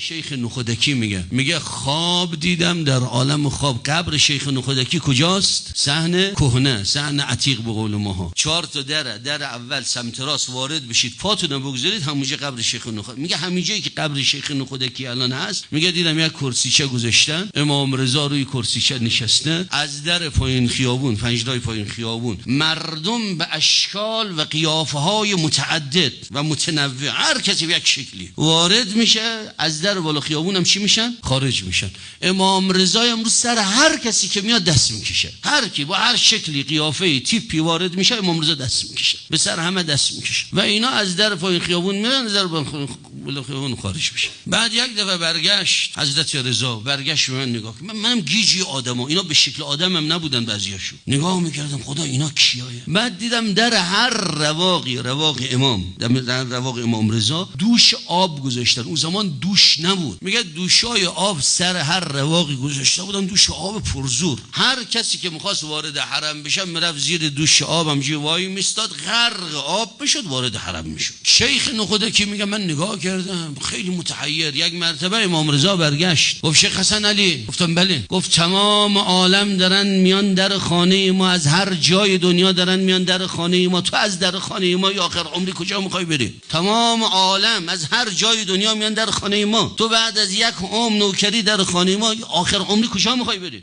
شیخ نخودکی میگه خواب دیدم در عالم خواب. قبر شیخ نخودکی کجاست؟ صحن کهنه، صحن عتیق به قول ماها. 4 تا در اول سمت راست وارد بشید، پاتون رو بگذارید، همونجا قبر شیخ نخودکی. میگه همین جایی که قبر شیخ نخودکی الان هست، میگه دیدم یک کرسیچه گذاشتن، امام رضا روی کرسیچه نشسته، از در پایین خیابون، پنجره‌ی پایین خیابون، مردم به اشکال و قیافه های متعدد و متنوع، هر کسی به یک شکلی وارد میشه، از در بالا خیابون هم چی میشن؟ خارج میشن. امام رضا امروز سر هر کسی که میاد دست میکشه، هر کی با هر شکلی قیافه تیپی وارد میشه، امام رضا دست میکشه، به سر همه دست میکشه و اینا از در پایین خیابون میرن، از در بالا خیابون خارج میشه. بعد یک دفعه برگشت حضرت رضا، برگشت به من نگاه کرد. منم گیجی آدما، اینا به شکل آدم هم نبودن، بعضیاشون نگاه میکردم خدا اینا کیایه. بعد دیدم در هر رواق امام، در رواق امام رضا دوش آب گذاشتن. اون زمان دوش نبود، میگه دوشای آب سر هر رواقی گذاشته بودن، دوش آب پرزور. هر کسی که میخواست وارد حرم بشه میرفت زیر دوش آب همجوری وای میستاد، غرق آب بشد، وارد حرم میشد. شیخ نخودکی میگه من نگاه کردم خیلی متحیر. یک مرتبه امام رضا برگشت، گفت شیخ حسن علی. گفتم بله. گفت تمام عالم دارن میان در خانه ما، از هر جای دنیا دارن میان در خانه ما، تو از در خانه ما یا آخر عمری کجا میخوای بری؟ تمام عالم از هر جای دنیا میان در خانه ما، تو بعد از یک عمر نوکری در خانه ما، آخر عمری کجا میخوای بری؟